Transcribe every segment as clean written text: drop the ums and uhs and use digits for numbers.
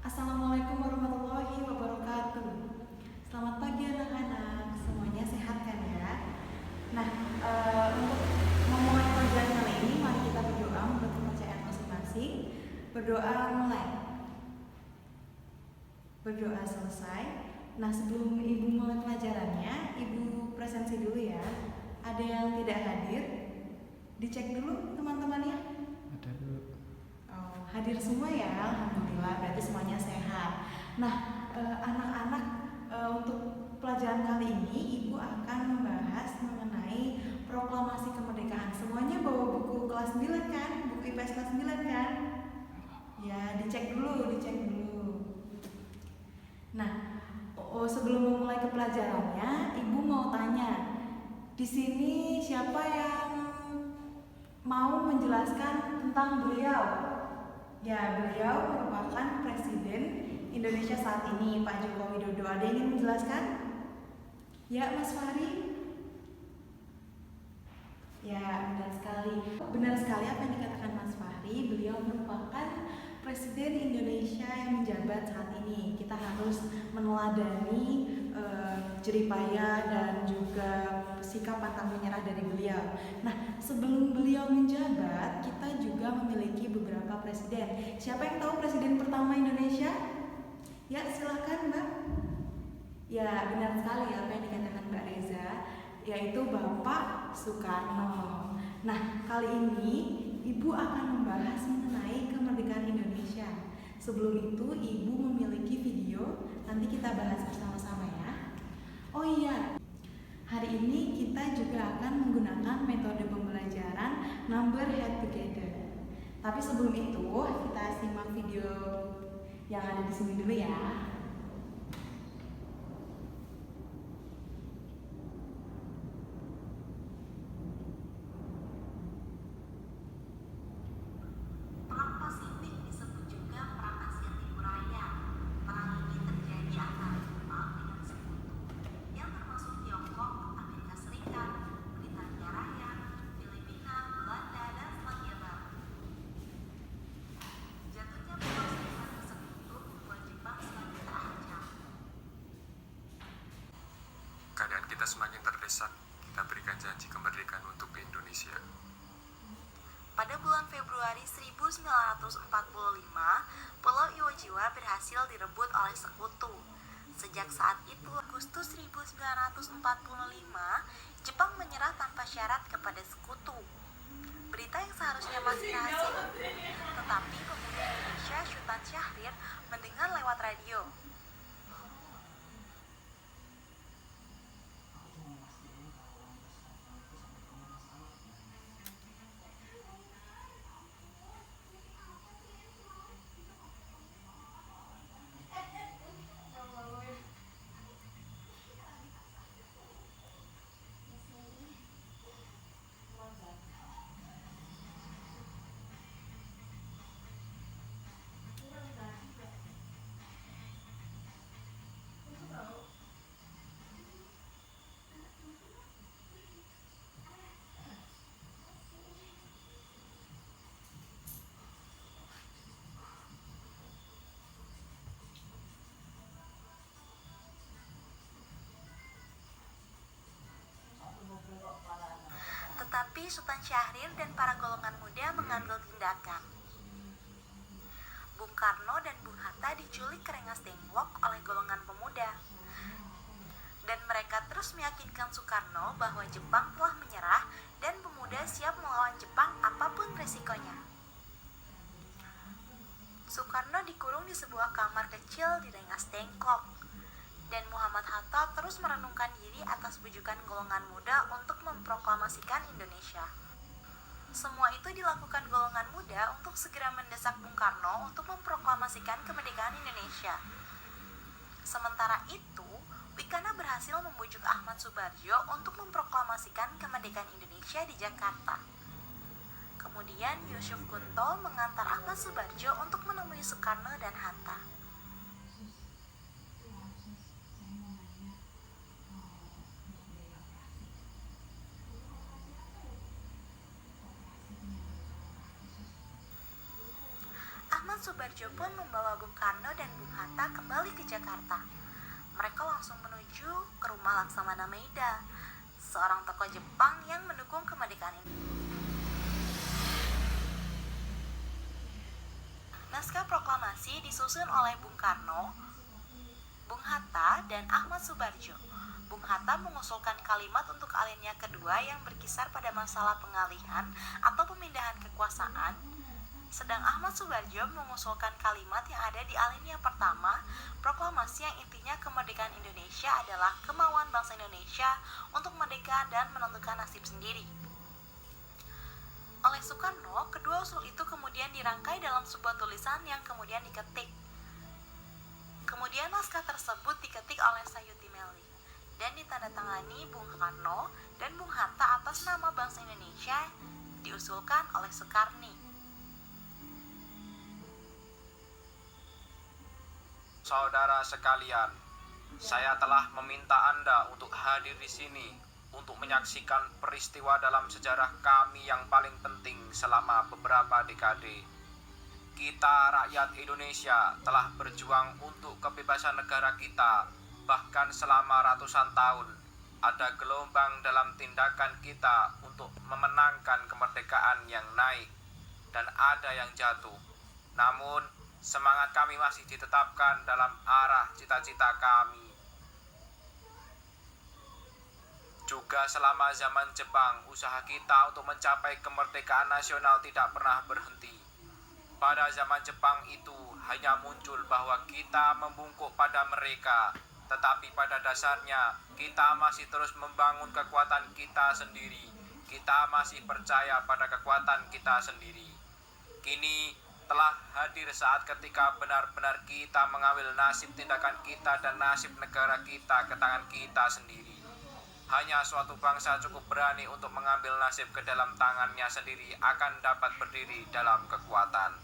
Assalamualaikum warahmatullahi wabarakatuh. Selamat pagi anak-anak, semuanya sehat kan ya? Nah, untuk memulai pelajaran kali ini, mari kita berdoa menurut kepercayaan masing-masing. Berdoa mulai. Berdoa selesai. Nah, sebelum ibu mulai pelajarannya, ibu presensi dulu ya. Ada yang tidak hadir? Dicek dulu teman-temannya. Ada dulu. Oh, hadir semua ya, alhamdulillah, berarti semuanya sehat. Nah, anak-anak, untuk pelajaran kali ini ibu akan membahas mengenai proklamasi kemerdekaan. Semuanya bawa buku kelas 9 kan? Buku IPS kelas 9 kan? Ya, dicek dulu. Nah, sebelum memulai ke pelajarannya, ibu mau tanya, di sini siapa yang mau menjelaskan tentang beliau? Ya, beliau merupakan Presiden Indonesia saat ini, Pak Joko Widodo. Ada yang ingin menjelaskan? Ya, Mas Fahri? Ya, benar sekali apa yang dikatakan Mas Fahri. Beliau merupakan Presiden Indonesia yang menjabat saat ini. Kita harus meneladani jeripaya dan juga sikap pantang menyerah dari beliau. Nah, sebelum beliau menjabat, kita juga memiliki beberapa presiden. Siapa yang tahu presiden pertama Indonesia? Ya, silahkan Mbak. Ya, benar sekali apa yang dikatakan Mbak Reza, yaitu Bapak Soekarno. Nah, kali ini Ibu akan membahas mengenai kemerdekaan Indonesia. Sebelum itu, Ibu memiliki video, nanti kita bahas bersama-sama ya. Oh iya, hari ini kita juga akan menggunakan metode pembelajaran number head together. Tapi sebelum itu, kita simak video yang ada di sini dulu ya. Keadaan kita semakin terdesak. Kita berikan janji kemerdekaan untuk Indonesia. Pada bulan Februari 1945, Pulau Iwo Jiwa berhasil direbut oleh sekutu. Sejak saat itu, Agustus 1945, Jepang menyerah tanpa syarat kepada sekutu. Berita yang seharusnya masih rahasia, tetapi pemuda Indonesia Sultan Syahrir mendengar lewat radio. Tetapi Sultan Syahrir dan para golongan muda mengambil tindakan. Bung Karno dan Bung Hatta diculik ke Rengas Dengklok oleh golongan pemuda. Dan mereka terus meyakinkan Soekarno bahwa Jepang telah menyerah dan pemuda siap melawan Jepang apapun resikonya. Soekarno dikurung di sebuah kamar kecil di Rengas Dengklok. Dan Muhammad Hatta terus merenungkan diri atas bujukan golongan muda untuk memproklamasikan Indonesia. Semua itu dilakukan golongan muda untuk segera mendesak Bung Karno untuk memproklamasikan kemerdekaan Indonesia. Sementara itu, Wikana berhasil membujuk Ahmad Subarjo untuk memproklamasikan kemerdekaan Indonesia di Jakarta. Kemudian Yusuf Guntol mengantar Ahmad Subarjo untuk menemui Soekarno dan Hatta. Subarjo pun membawa Bung Karno dan Jakarta. Mereka langsung menuju ke rumah Laksamana Maeda, seorang tokoh Jepang yang mendukung kemerdekaan ini. Naskah proklamasi disusun oleh Bung Karno, Bung Hatta, dan Ahmad Subardjo. Bung Hatta mengusulkan kalimat untuk alinea kedua yang berkisar pada masalah pengalihan atau pemindahan kekuasaan, sedang Ahmad Subardjo mengusulkan kalimat yang ada di alinea pertama, proklamasi yang intinya kemerdekaan Indonesia adalah kemauan bangsa Indonesia untuk merdeka dan menentukan nasib sendiri. Oleh Soekarno, kedua usul itu kemudian dirangkai dalam sebuah tulisan yang kemudian diketik. Kemudian naskah tersebut diketik oleh Sayuti Melly dan ditandatangani Bung Karno dan Bung Hatta atas nama bangsa Indonesia, diusulkan oleh Soekarni. Saudara sekalian, saya telah meminta Anda untuk hadir di sini untuk menyaksikan peristiwa dalam sejarah kami yang paling penting selama beberapa dekade. Kita rakyat Indonesia telah berjuang untuk kebebasan negara kita, bahkan selama ratusan tahun. Ada gelombang dalam tindakan kita untuk memenangkan kemerdekaan yang naik, dan ada yang jatuh. Namun, semangat kami masih ditetapkan dalam arah cita-cita kami. Juga selama zaman Jepang, usaha kita untuk mencapai kemerdekaan nasional tidak pernah berhenti. Pada zaman Jepang itu hanya muncul bahwa kita membungkuk pada mereka, tetapi pada dasarnya kita masih terus membangun kekuatan kita sendiri. Kita masih percaya pada kekuatan kita sendiri. Kini telah hadir saat ketika benar-benar kita mengambil nasib tindakan kita dan nasib negara kita ke tangan kita sendiri. Hanya suatu bangsa cukup berani untuk mengambil nasib ke dalam tangannya sendiri akan dapat berdiri dalam kekuatan.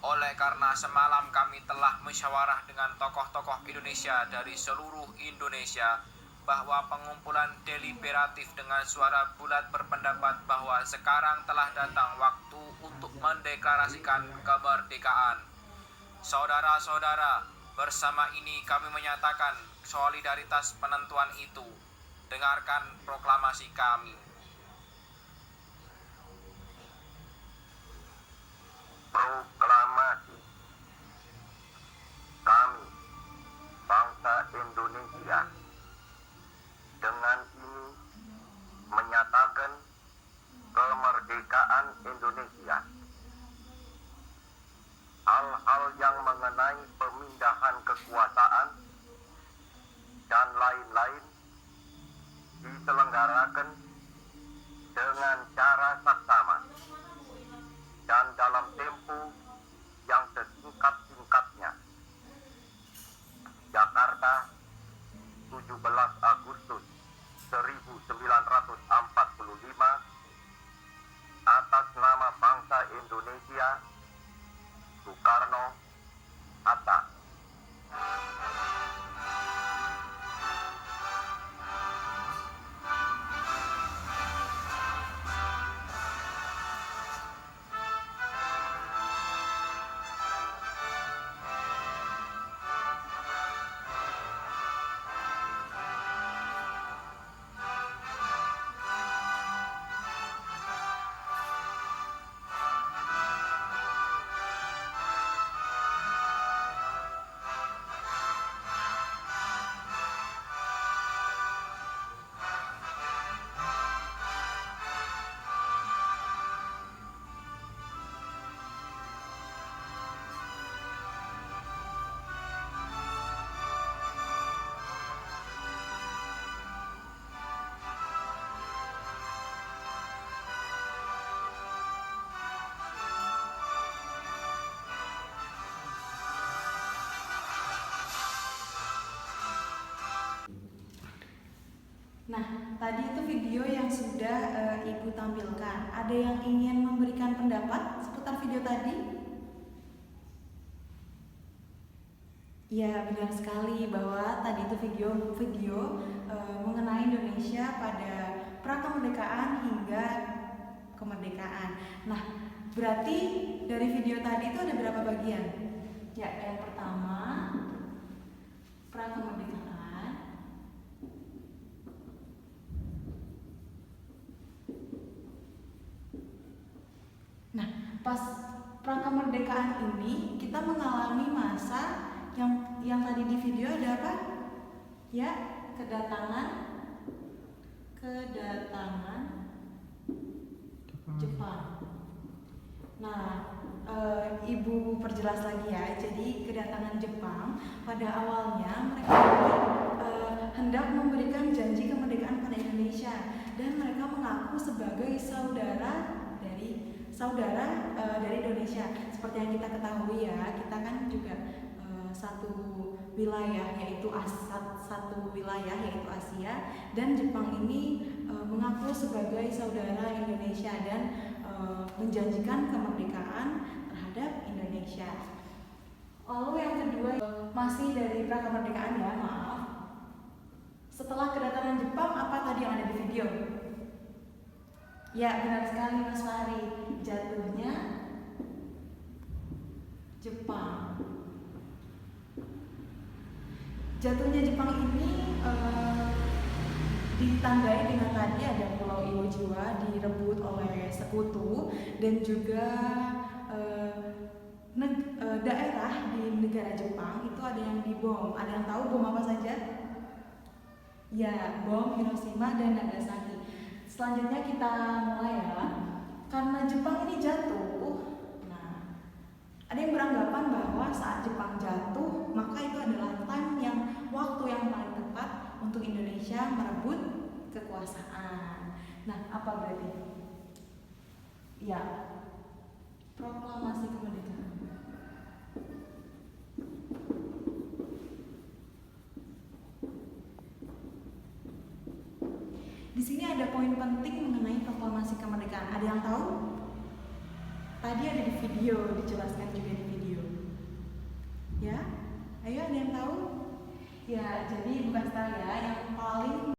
Oleh karena semalam kami telah musyawarah dengan tokoh-tokoh Indonesia dari seluruh Indonesia bahwa pengumpulan deliberatif dengan suara bulat berpendapat bahwa sekarang telah datang waktu untuk mendeklarasikan kemerdekaan. Saudara-saudara, bersama ini kami menyatakan solidaritas penentuan itu. Dengarkan proklamasi kami. Proklamasi. Kami, bangsa Indonesia, dengan ini menyatakan kemerdekaan Indonesia. Hal-hal yang mengenai pemindahan kekuasaan dan lain-lain diselenggarakan dengan cara saksama dan dalam tempo yang sesingkat-singkatnya. Jakarta, 17 Agustus 1945, atas nama bangsa Indonesia, Soekarno, Hatta. Nah, tadi itu video yang sudah Ibu tampilkan. Ada yang ingin memberikan pendapat seputar video tadi? Ya, benar sekali bahwa tadi itu video mengenai Indonesia pada prakemerdekaan hingga kemerdekaan. Nah, berarti dari video tadi itu ada berapa bagian? Ya, yang pertama pas prakemerdekaan ini kita mengalami masa yang tadi di video ada apa? Ya, kedatangan Jepang. Nah, Ibu perjelas lagi ya. Jadi kedatangan Jepang pada awalnya mereka hendak memberikan janji kemerdekaan pada Indonesia dan mereka mengaku sebagai saudara dari Indonesia. Seperti yang kita ketahui ya, kita kan juga satu wilayah yaitu Asia, dan Jepang ini mengaku sebagai saudara Indonesia dan menjanjikan kemerdekaan terhadap Indonesia. Lalu yang kedua masih dari prakemerdekaan ya, maaf. Setelah kedatangan Jepang, apa tadi yang ada di video? Ya, benar sekali Mas Fahri. Jatuhnya Jepang. Jatuhnya Jepang ini ditandai dengan tadi ada Pulau Iwo Jima direbut oleh sekutu, dan juga daerah di negara Jepang itu ada yang dibom. Ada yang tahu bom apa saja? Ya, bom Hiroshima dan Nagasaki. Selanjutnya kita mulai ya. Karena Jepang ini jatuh, nah ada yang beranggapan bahwa saat Jepang jatuh maka itu adalah waktu yang paling tepat untuk Indonesia merebut kekuasaan. Nah, apa berarti? Ya, proklamasi kemerdekaan. Di sini ada poin penting mengenai proklamasi kemerdekaan. Ada yang tahu? Tadi ada di video, dijelaskan juga di video. Ya, ayo ada yang tahu? Ya, jadi bukan saya yang paling